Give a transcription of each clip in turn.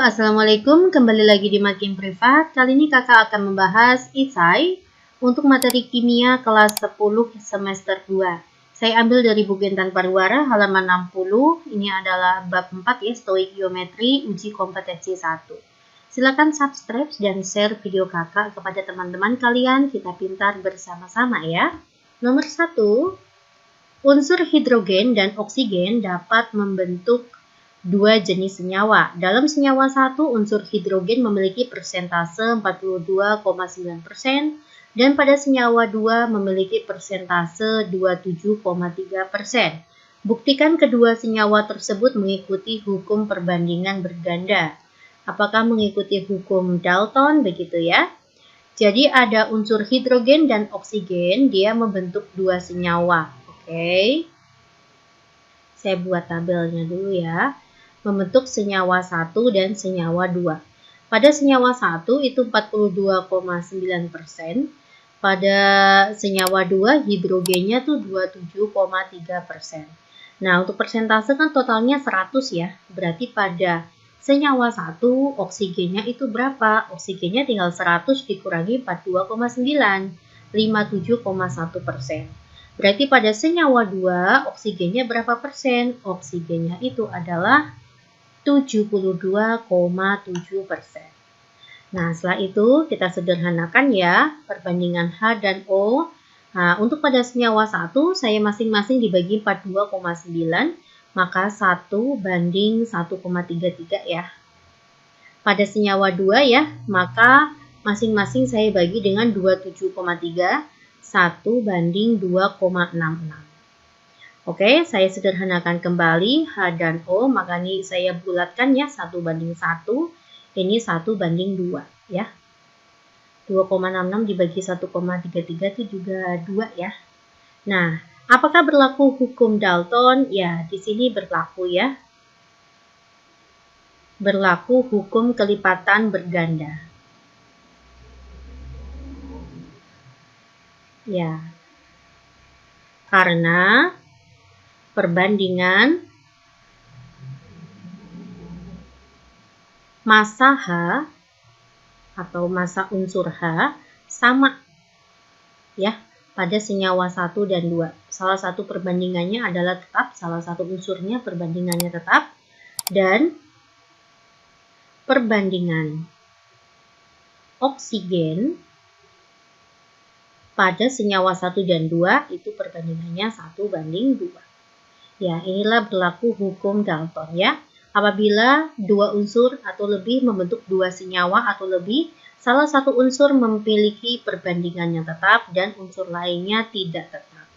Assalamualaikum, kembali lagi di Makin Privat. Kali ini kakak akan membahas esai untuk materi kimia kelas 10 semester 2. Saya ambil dari buku Intan Pariwara halaman 60. Ini adalah bab 4 ya, stoikiometri uji kompetensi 1. Silakan subscribe dan share video kakak kepada teman-teman kalian. Kita pintar bersama-sama ya. Nomor 1, unsur hidrogen dan oksigen dapat membentuk dua jenis senyawa. Dalam senyawa satu, unsur hidrogen memiliki persentase 42,9% dan pada senyawa 2 memiliki persentase 27,3%. Buktikan kedua senyawa tersebut mengikuti hukum perbandingan berganda. Apakah mengikuti hukum Dalton begitu ya? Jadi ada unsur hidrogen dan oksigen, dia membentuk dua senyawa. Oke. Saya buat tabelnya dulu ya. Membentuk senyawa 1 dan senyawa 2. Pada senyawa 1 itu 42,9%. Pada senyawa 2 hidrogennya tuh 27,3%. Nah, untuk persentase kan totalnya 100 ya. Berarti pada senyawa 1 oksigennya itu berapa? Oksigennya tinggal 100 dikurangi 42,9, 57,1%. Berarti pada senyawa 2 oksigennya berapa persen? Oksigennya itu adalah 72,7%. Nah, setelah itu kita sederhanakan ya perbandingan H dan O. Nah, untuk pada senyawa 1 saya masing-masing dibagi 42,9, maka 1 banding 1,33 ya. Pada senyawa 2 ya, maka masing-masing saya bagi dengan 27,3, 1 banding 2,66. Oke, saya sederhanakan kembali H dan O, maka ini saya bulatkan ya 1 banding 1, ini 1 banding 2 ya. 2,66 dibagi 1,33 itu juga 2 ya. Nah, apakah berlaku hukum Dalton? Ya, di sini berlaku ya. Berlaku hukum kelipatan berganda. Ya. Karena perbandingan massa H atau massa unsur H sama ya pada senyawa 1 dan 2. Salah satu perbandingannya adalah tetap, salah satu unsurnya perbandingannya tetap, dan perbandingan oksigen pada senyawa 1 dan 2 itu perbandingannya 1 banding 2. Ya, inilah berlaku hukum Dalton ya. Apabila dua unsur atau lebih membentuk dua senyawa atau lebih, salah satu unsur memiliki perbandingan yang tetap dan unsur lainnya tidak tetap.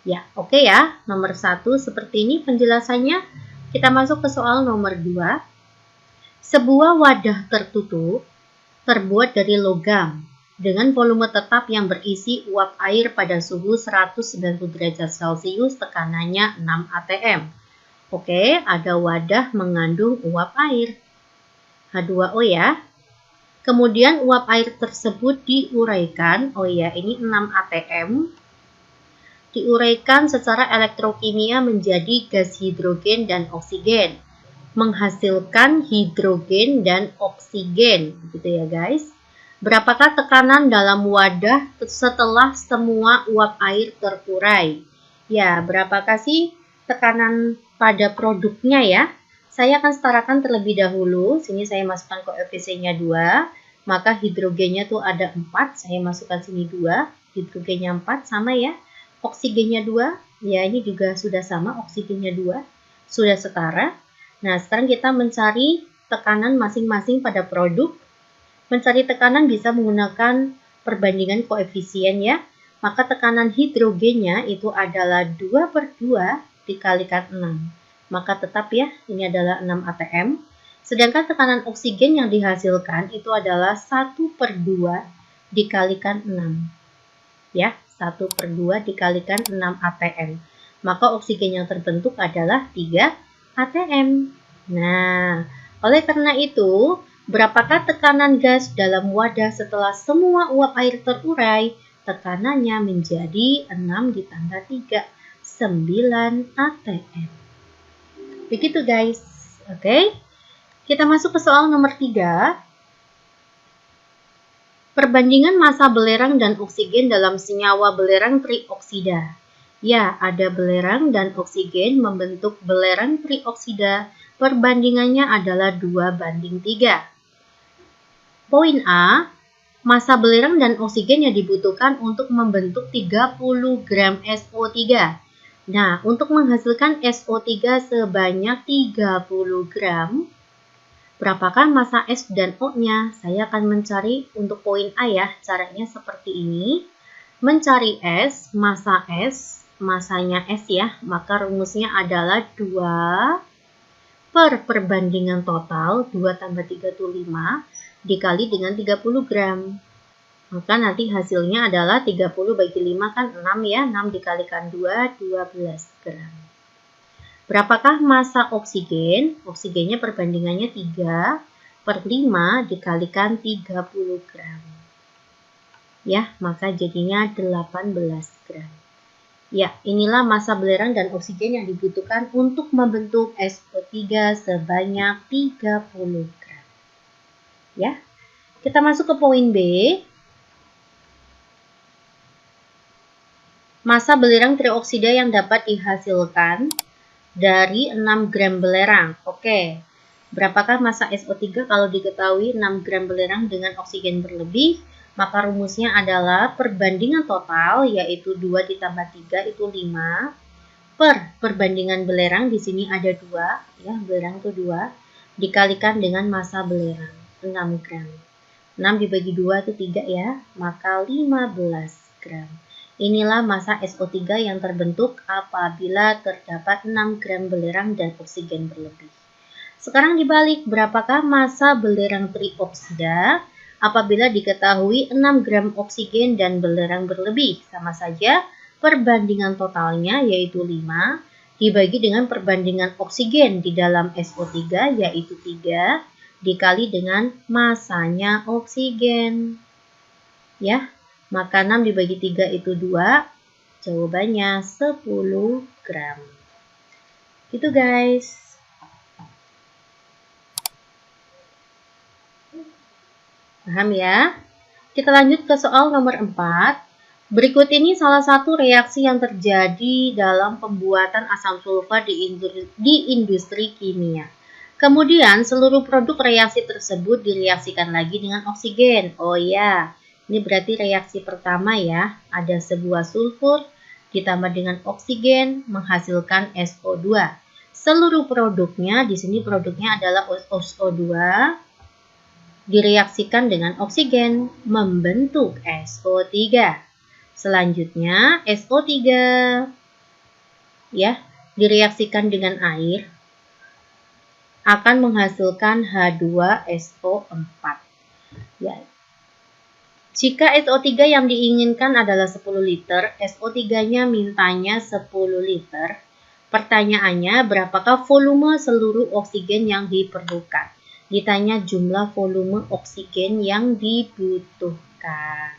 Ya, oke ya. Nomor 1 seperti ini penjelasannya. Kita masuk ke soal nomor 2. Sebuah wadah tertutup terbuat dari logam dengan volume tetap yang berisi uap air pada suhu 190 derajat Celcius, tekanannya 6 atm. Oke, ada wadah mengandung uap air, H2O ya. Kemudian uap air tersebut diuraikan, oh ya ini 6 atm, diuraikan secara elektrokimia menjadi gas hidrogen dan oksigen, menghasilkan hidrogen dan oksigen, gitu ya guys. Berapakah tekanan dalam wadah setelah semua uap air terurai? Ya, berapakah sih tekanan pada produknya ya? Saya akan setarakan terlebih dahulu. Sini saya masukkan koefisiennya 2. Maka hidrogennya tuh ada 4. Saya masukkan sini 2. Hidrogennya 4 sama ya. Oksigennya 2. Ya, ini juga sudah sama. Oksigennya 2. Sudah setara. Nah, sekarang kita mencari tekanan masing-masing pada produk. Mencari tekanan bisa menggunakan perbandingan koefisien ya. Maka tekanan hidrogennya itu adalah 2/2 dikalikan 6. Maka tetap ya, ini adalah 6 atm. Sedangkan tekanan oksigen yang dihasilkan itu adalah 1/2 dikalikan 6. Ya, 1/2 dikalikan 6 atm. Maka oksigen yang terbentuk adalah 3 atm. Nah, oleh karena itu, berapakah tekanan gas dalam wadah setelah semua uap air terurai? Tekanannya menjadi 6 ditambah 3, 9 atm. Begitu guys. Oke. Kita masuk ke soal nomor 3. Perbandingan massa belerang dan oksigen dalam senyawa belerang trioksida. Ya, ada belerang dan oksigen membentuk belerang trioksida. Perbandingannya adalah 2:3. Poin A, massa belerang dan oksigen yang dibutuhkan untuk membentuk 30 gram SO3. Nah, untuk menghasilkan SO3 sebanyak 30 gram, berapakah massa S dan O-nya? Saya akan mencari untuk poin A ya. Caranya seperti ini. Mencari S, massanya S ya. Maka rumusnya adalah 2 per perbandingan total, 2 tambah 3 itu 5, dikali dengan 30 gram. Maka nanti hasilnya adalah 30 bagi 5 kan 6 ya. 6 dikalikan 2, 12 gram. Berapakah massa oksigen? Oksigennya perbandingannya 3 per 5 dikalikan 30 gram. Ya, maka jadinya 18 gram. Ya, inilah massa belerang dan oksigen yang dibutuhkan untuk membentuk SO3 sebanyak 30 gram. Ya, kita masuk ke poin B. Massa belerang trioksida yang dapat dihasilkan dari 6 gram belerang. Oke, berapakah massa SO3 kalau diketahui 6 gram belerang dengan oksigen berlebih? Maka rumusnya adalah perbandingan total, yaitu 2 ditambah 3 itu 5, per perbandingan belerang, di sini ada 2, ya, belerang itu 2, dikalikan dengan massa belerang, 6 gram. 6 dibagi 2 itu 3 ya, maka 15 gram. Inilah massa SO3 yang terbentuk apabila terdapat 6 gram belerang dan oksigen berlebih. Sekarang dibalik, berapakah massa belerang trioksida apabila diketahui 6 gram oksigen dan belerang berlebih? Sama saja, perbandingan totalnya yaitu 5 dibagi dengan perbandingan oksigen di dalam SO3 yaitu 3 dikali dengan massanya oksigen. Ya. Maka 6 dibagi 3 itu 2, jawabannya 10 gram. Gitu guys. Paham ya? Kita lanjut ke soal nomor 4. Berikut ini salah satu reaksi yang terjadi dalam pembuatan asam sulfat di industri kimia. Kemudian seluruh produk reaksi tersebut direaksikan lagi dengan oksigen. Oh ya. Ini berarti reaksi pertama ya, ada sebuah sulfur ditambah dengan oksigen menghasilkan SO2. Seluruh produknya, di sini produknya adalah SO2, direaksikan dengan oksigen membentuk SO3. Selanjutnya SO3 ya, direaksikan dengan air akan menghasilkan H2SO4. Ya. Jika SO3 yang diinginkan adalah 10 liter, SO3-nya mintanya 10 liter. Pertanyaannya, berapakah volume seluruh oksigen yang diperlukan? Ditanya jumlah volume oksigen yang dibutuhkan.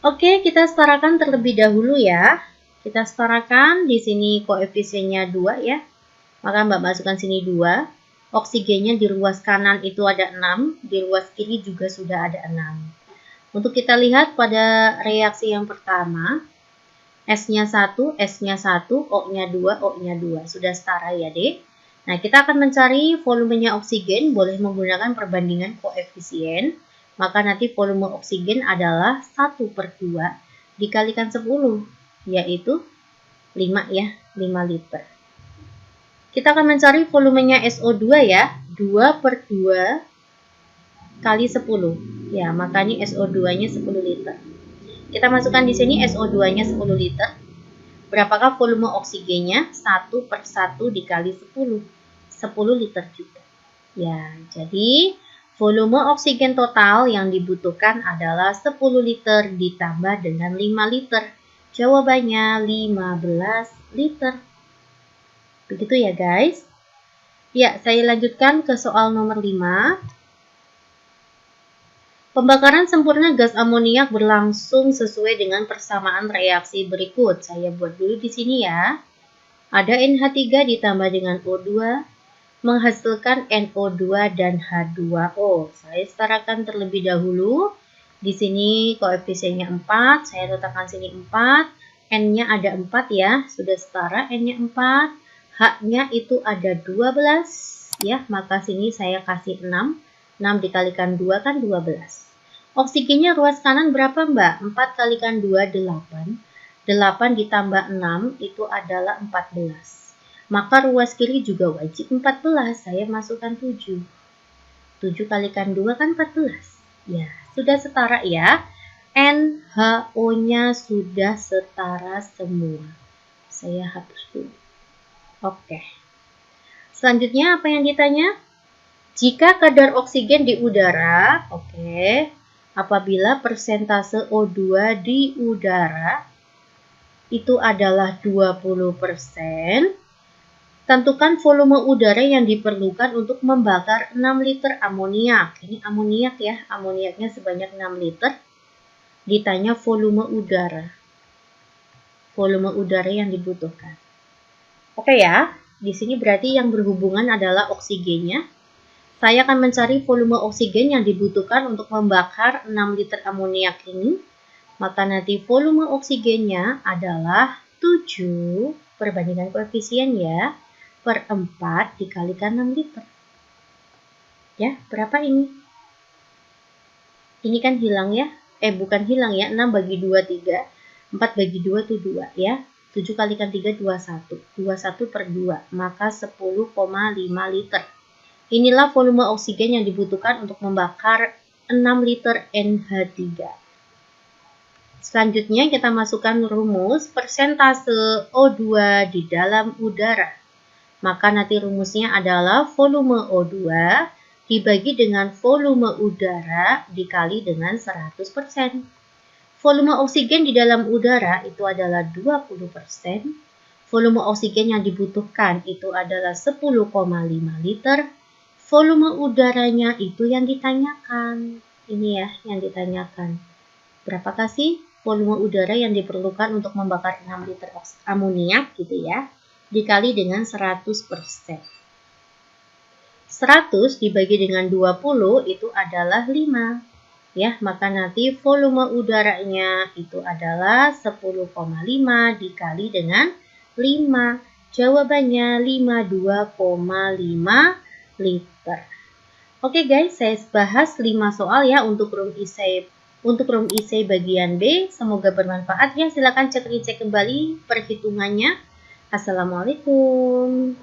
Oke, kita setarakan terlebih dahulu ya. Kita setarakan, di sini koefisiennya 2 ya. Maka Mbak masukkan sini 2. Oksigennya di ruas kanan itu ada 6, di ruas kiri juga sudah ada 6. Untuk kita lihat pada reaksi yang pertama, S-nya 1, S-nya 1, O-nya 2, O-nya 2. Sudah setara ya, Dek? Nah, kita akan mencari volumenya oksigen, boleh menggunakan perbandingan koefisien. Maka nanti volume oksigen adalah 1 per 2 dikalikan 10, yaitu 5 ya, 5 liter. Kita akan mencari volumenya SO2 ya, 2 per 2 kali 10. Ya, makanya SO2-nya 10 liter. Kita masukkan di sini SO2-nya 10 liter. Berapakah volume oksigennya? 1 per 1 dikali 10. 10 liter juga. Ya, jadi volume oksigen total yang dibutuhkan adalah 10 liter ditambah dengan 5 liter. Jawabannya 15 liter. Begitu ya guys. Ya, saya lanjutkan ke soal nomor 5. Pembakaran sempurna gas amoniak berlangsung sesuai dengan persamaan reaksi berikut. Saya buat dulu di sini ya. Ada NH3 ditambah dengan O2 menghasilkan NO2 dan H2O. Saya setarakan terlebih dahulu. Di sini koefisiennya 4, saya letakkan sini 4. N-nya ada 4 ya, sudah setara N-nya 4. H-nya itu ada 12 ya, maka sini saya kasih 6. 6 dikalikan 2 kan 12. Oksigennya ruas kanan berapa Mbak? 4 kalikan 2, 8. 8 ditambah 6 itu adalah 14. Maka ruas kiri juga wajib 14. Saya masukkan 7. 7 kalikan 2 kan 14. Ya, sudah setara ya. NHO-nya sudah setara semua. Saya hapus dulu. Oke. Selanjutnya apa yang ditanya? Jika kadar oksigen di udara, apabila persentase O2 di udara itu adalah 20%, tentukan volume udara yang diperlukan untuk membakar 6 liter amoniak. Ini amoniak ya, amoniaknya sebanyak 6 liter. Ditanya volume udara. Volume udara yang dibutuhkan. Oke ya, di sini berarti yang berhubungan adalah oksigennya. Saya akan mencari volume oksigen yang dibutuhkan untuk membakar 6 liter amoniak ini. Maka nanti volume oksigennya adalah 7, perbandingan koefisien ya, per 4 dikalikan 6 liter. Ya, berapa ini? Ini kan hilang ya. Bukan hilang ya, 6 bagi 2, 3. 4 bagi 2 itu 2 ya. 7 kalikan 3, 21. 21 per 2, maka 10,5 liter. Inilah volume oksigen yang dibutuhkan untuk membakar 6 liter NH3. Selanjutnya kita masukkan rumus persentase O2 di dalam udara. Maka nanti rumusnya adalah volume O2 dibagi dengan volume udara dikali dengan 100%. Volume oksigen di dalam udara itu adalah 20%. Volume oksigen yang dibutuhkan itu adalah 10,5 liter. Volume udaranya itu yang ditanyakan. Ini ya yang ditanyakan. Berapakah sih volume udara yang diperlukan untuk membakar 6 liter amoniak gitu ya. Dikali dengan 100%. 100 dibagi dengan 20 itu adalah 5. Ya, maka nanti volume udaranya itu adalah 10,5 dikali dengan 5. Jawabannya 52,5 liter. Oke guys, saya bahas 5 soal ya untuk room essay bagian B. Semoga bermanfaat ya. Silakan cek kembali perhitungannya. Assalamualaikum.